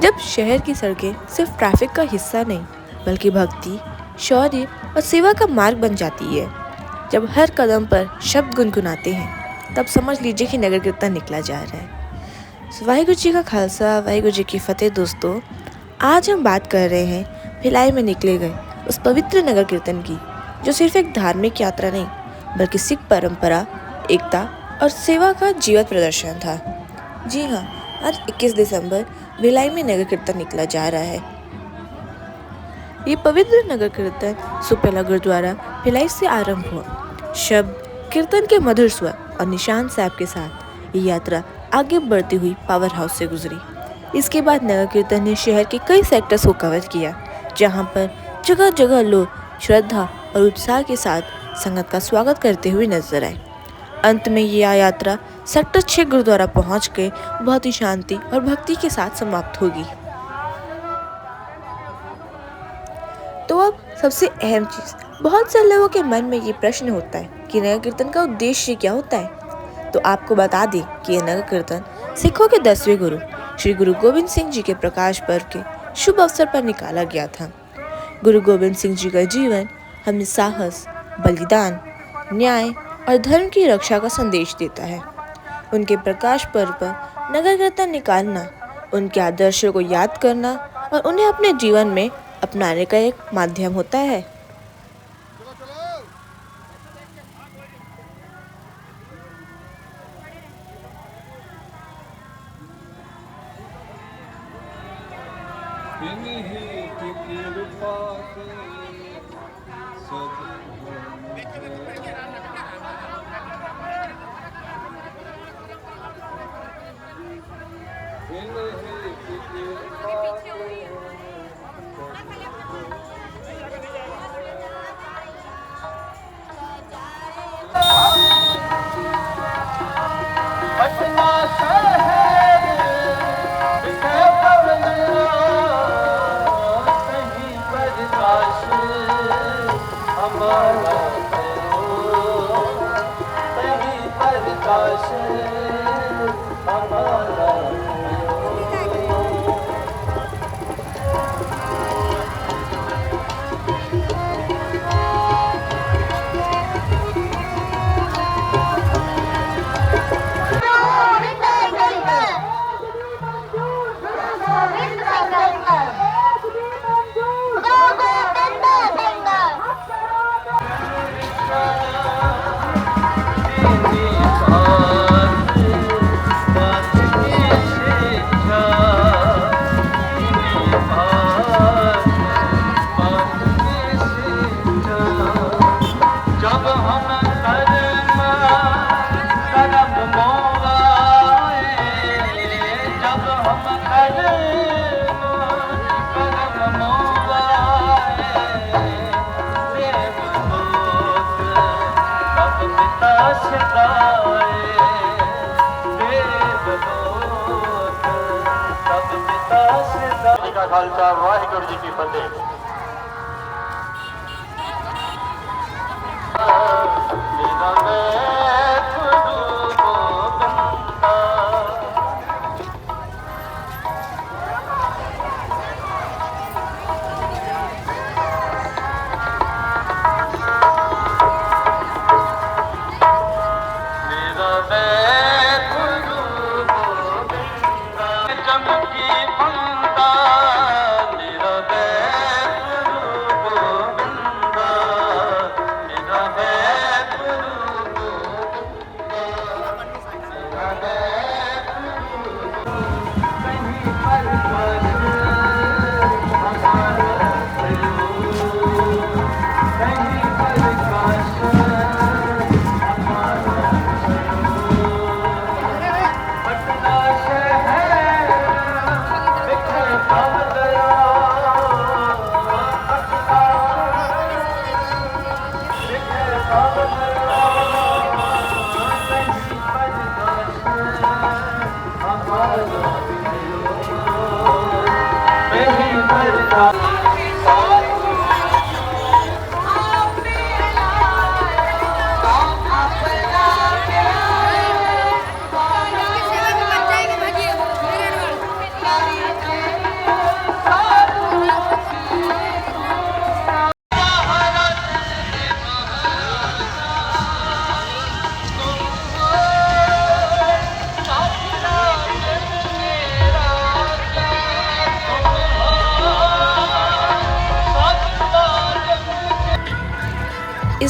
जब शहर की सड़कें सिर्फ ट्रैफिक का हिस्सा नहीं बल्कि भक्ति, शौर्य और सेवा का मार्ग बन जाती है। जब हर कदम पर शब्द गुनगुनाते हैं तब समझ लीजिए कि नगर कीर्तन निकला जा रहा है। वाहिगुरु जी का खालसा, वाहिगुरु जी की फतेह। दोस्तों, आज हम बात कर रहे हैं भिलाई में निकले गए उस पवित्र नगर कीर्तन की, जो सिर्फ एक धार्मिक यात्रा नहीं बल्कि सिख परंपरा, एकता और सेवा का जीवंत प्रदर्शन था। जी हाँ, आज 21 दिसंबर भिलाई में नगर कीर्तन निकला जा रहा है। ये पवित्र नगर कीर्तन सुपेला गुरुद्वारा भिलाई से आरंभ हुआ। शब्द, कीर्तन के मधुर स्वर और निशान साहब के साथ ये यात्रा आगे बढ़ती हुई पावर हाउस से गुजरी। इसके बाद नगर कीर्तन ने शहर के कई सेक्टर्स को कवर किया, जहां पर जगह जगह लोग श्रद्धा और उत्साह के साथ संगत का स्वागत करते हुए नजर आए। अंत में यह यात्रा सेक्टर 6 गुरुद्वारा पहुंच के बहुत ही शांति और भक्ति के साथ समाप्त होगी। तो अब सबसे अहम चीज, बहुत से लोगों के मन में ये प्रश्न होता है कि नगर कीर्तन का उद्देश्य क्या होता है। तो आपको बता दें कि यह नगर कीर्तन सिखों के 10वें गुरु श्री गुरु गोविंद सिंह जी के प्रकाश पर्व के शुभ अवसर पर निकाला गया था। गुरु गोविंद सिंह जी का जीवन हमें साहस, बलिदान, न्याय और धर्म की रक्षा का संदेश देता है। उनके प्रकाश पर्व पर नगर कीर्तन निकालना उनके आदर्शों को याद करना और उन्हें अपने जीवन में अपनाने का एक माध्यम होता है। खालसा, वाहिगुरु जी की फतेह।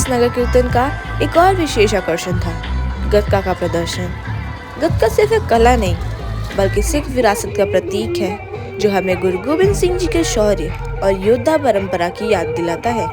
इस नगर कीर्तन का एक और विशेष आकर्षण था गतका का प्रदर्शन। गतका सिर्फ एक कला नहीं बल्कि सिख विरासत का प्रतीक है जो हमें गुरु गोबिंद सिंह जी के शौर्य और योद्धा परंपरा की याद दिलाता है।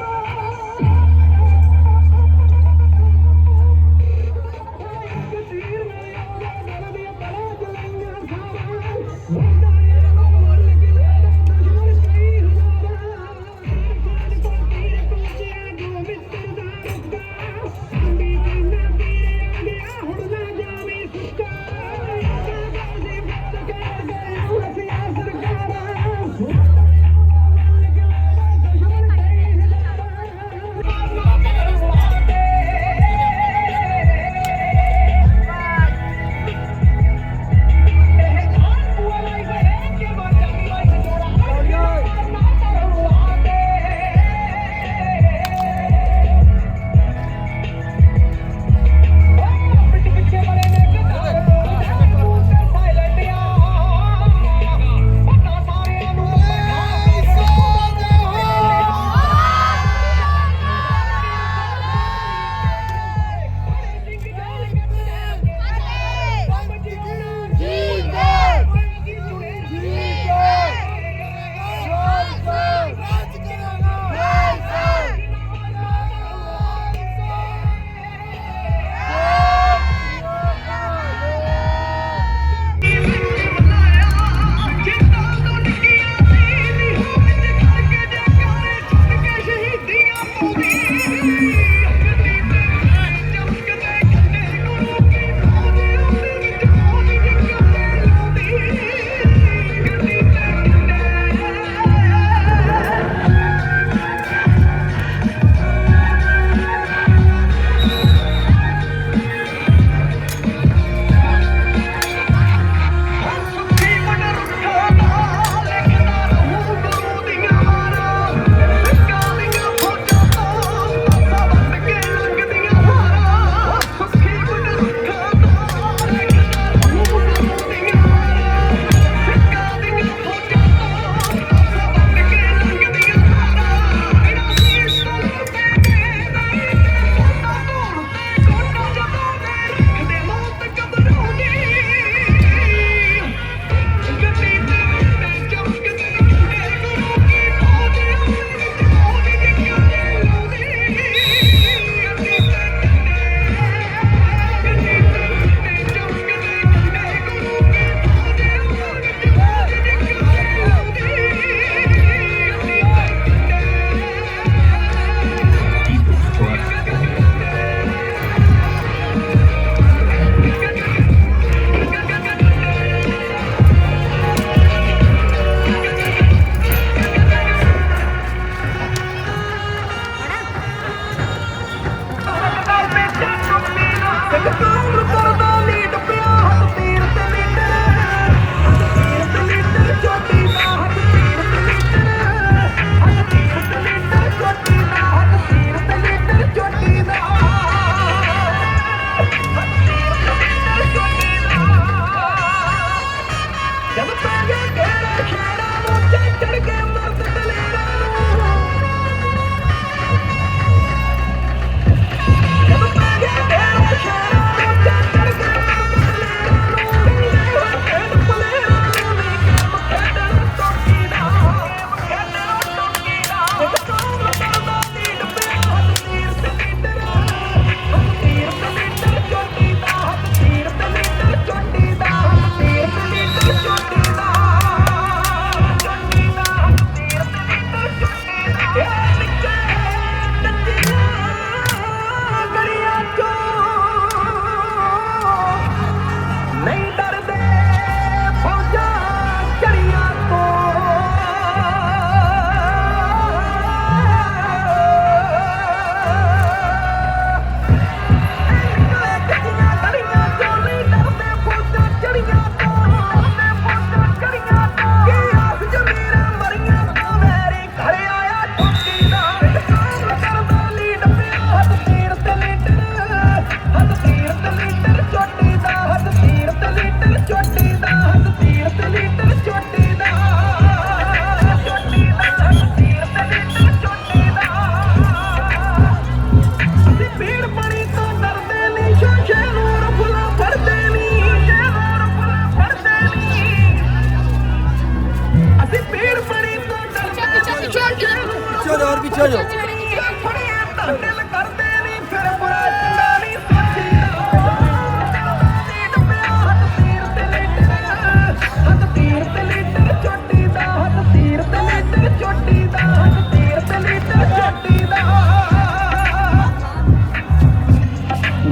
और पीछे हो जाओ।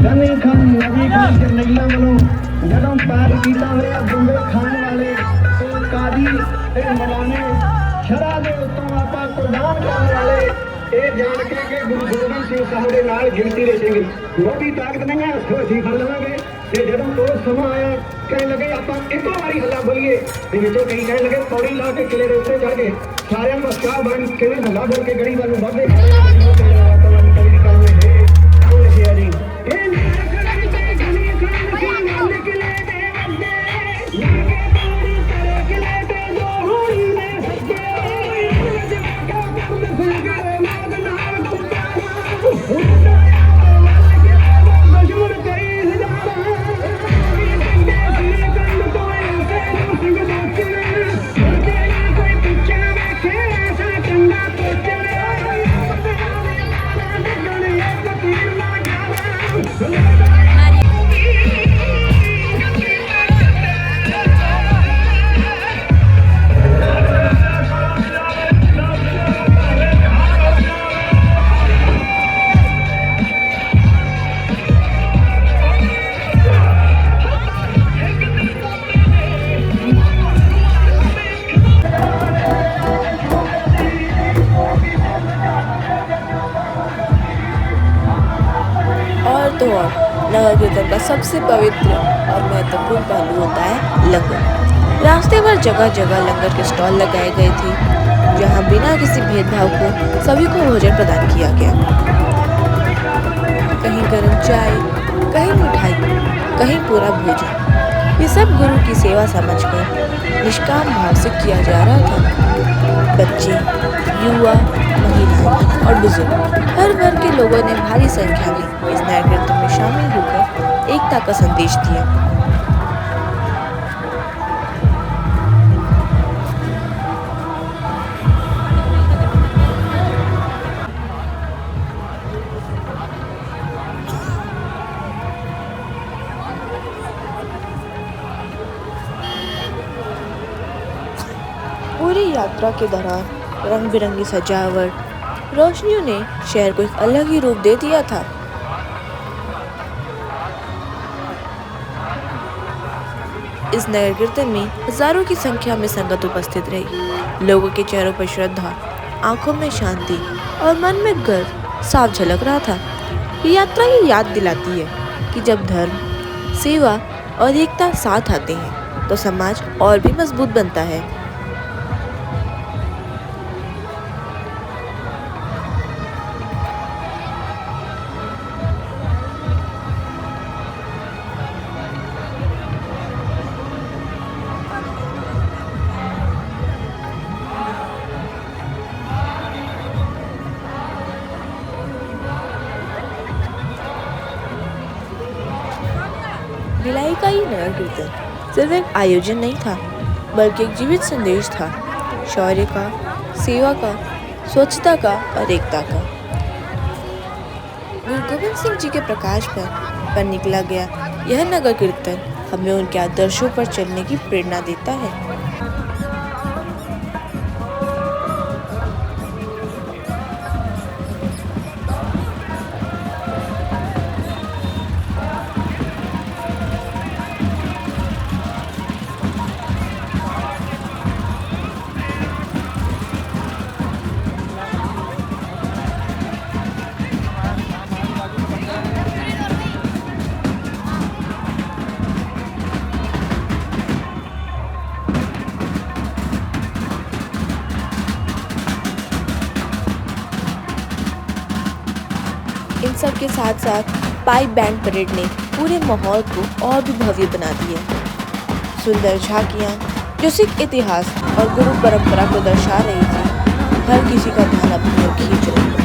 गनी खान नबी खान जरनैला वालों जदों पैर कीता होया बुंगे खान वाले तो कादी ते मौलाने शरा दे उत्तों आपा कुर्बान जाने वाले ये जान के गुरु गोबिंद सिंह साहब दे नाल गिनती रचेंगे मोदी ताकत नहीं है उसको ਅਸੀਂ ਫੜ ਲਵਾਂਗੇ ਤੇ ਜਦੋਂ ਉਹ ਸਮਾਂ ਆਇਆ ਕਹਿਣ ਲੱਗੇ ਆਪਾਂ ਇੱਕੋ ਵਾਰੀ ਹੱਲਾ ਬੋਲੀਏ ਤੇ ਵਿੱਚੋਂ ਕਈ ਕਹਿਣ ਲੱਗੇ ਪੌੜੀ ਲਾ ਕੇ ਕਿਲੇ ਦੇ ਉੱਤੇ ਚੜ ਕੇ ਸਾਰਿਆਂ ਨੂੰ ਅਸਕਾ ਬਣ ਕਿਵੇਂ ਹੱਲਾ ਬੋਲ ਕੇ ਗੜੀ ਵੱਲ ਨੂੰ ਵਧਦੇ तो और नगर कीर्तन का सबसे पवित्र और महत्वपूर्ण पहलू होता है लंगर। रास्ते पर जगह जगह लंगर के स्टॉल लगाए गए थे, जहां बिना किसी भेदभाव को सभी को भोजन प्रदान किया गया। कहीं गर्म चाय, कहीं मिठाई, कहीं पूरा भोजन। ये सब गुरु की सेवा समझकर निष्काम भाव से किया जा रहा था। बच्चे, युवा, महिलाएं और बुजुर्ग हर वर्ग के लोगों ने भारी संख्या में इस नगर कीर्तन में शामिल होकर एकता का संदेश दिया। पूरी यात्रा के दौरान रंग बिरंगी सजावट, रोशनियों ने शहर को एक अलग ही रूप दे दिया था। इस नगर कीर्तन में हजारों की संख्या में संगत उपस्थित रही। लोगों के चेहरों पर श्रद्धा, आंखों में शांति और मन में गर्व साफ झलक रहा था। ये यात्रा ये याद दिलाती है कि जब धर्म, सेवा और एकता साथ आते हैं तो समाज और भी मजबूत बनता है। भिलाई का ये नगर कीर्तन सिर्फ एक आयोजन नहीं था, बल्कि एक जीवित संदेश था, शौर्य का, सेवा का, स्वच्छता का और एकता का। गुरु गोबिंद सिंह जी के प्रकाश पर निकला गया यह नगर कीर्तन हमें उनके आदर्शों पर चलने की प्रेरणा देता है। इन सब के साथ साथ पाइप बैंड परेड ने पूरे माहौल को और भी भव्य बना दिया। सुंदर झांकियाँ जो सिख इतिहास और गुरु परंपरा को दर्शा रही थी, हर किसी का ध्यान अपनी ओर खींच रही है।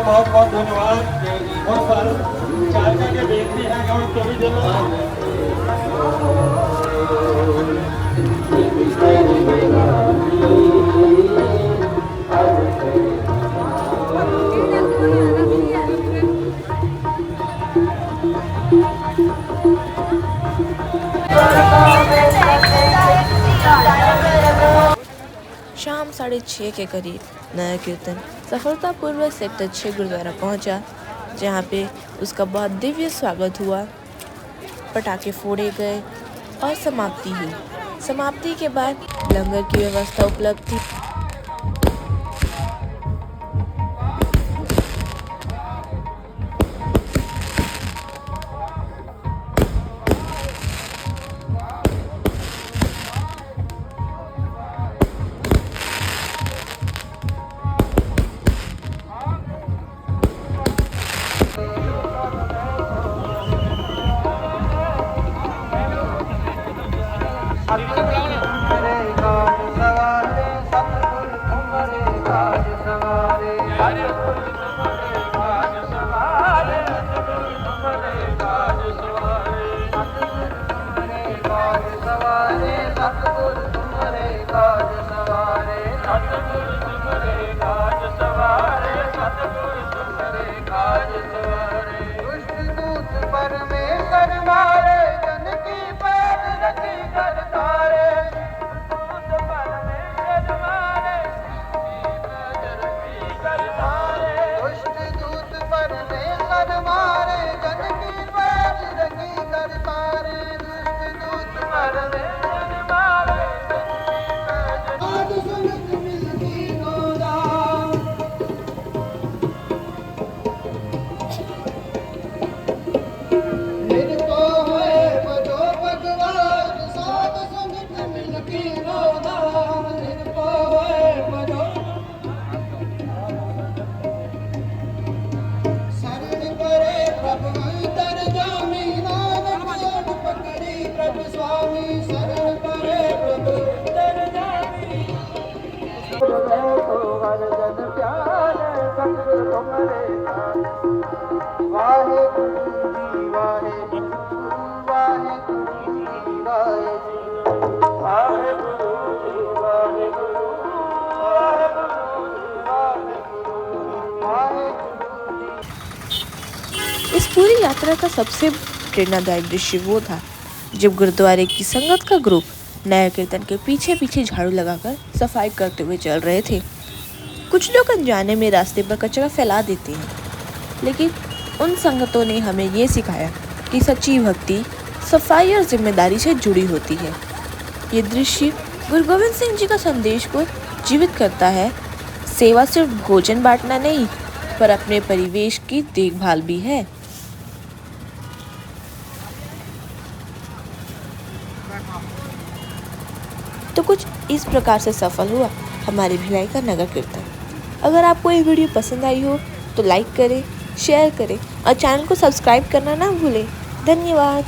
बहुत बहुत धन्यवाद। और पर चाचा के बेनती है कि हम सभी जगह शाम 6:30 के करीब नया कीर्तन सफलतापूर्वक सेक्टर 6 गुरुद्वारा पहुंचा, जहां पे उसका बहुत दिव्य स्वागत हुआ। पटाखे फोड़े गए और समाप्ति हुई। समाप्ति के बाद लंगर की व्यवस्था उपलब्ध थी। इस पूरी यात्रा का सबसे प्रेरणादायक दृश्य वो था जब गुरुद्वारे की संगत का ग्रुप नया कीर्तन के पीछे पीछे झाड़ू लगाकर सफाई करते हुए चल रहे थे। कुछ लोग अनजाने में रास्ते पर कचरा फैला देते हैं, लेकिन उन संगतों ने हमें ये सिखाया कि सच्ची भक्ति सफाई और जिम्मेदारी से जुड़ी होती है। ये दृश्य गुरु गोविंद सिंह जी का संदेश को जीवित करता है। सेवा सिर्फ भोजन बांटना नहीं, पर अपने परिवेश की देखभाल भी है। तो कुछ इस प्रकार से सफल हुआ हमारे भिलाई का नगर कीर्तन। अगर आपको ये वीडियो पसंद आई हो तो लाइक करें, शेयर करें और चैनल को सब्सक्राइब करना ना भूलें। धन्यवाद।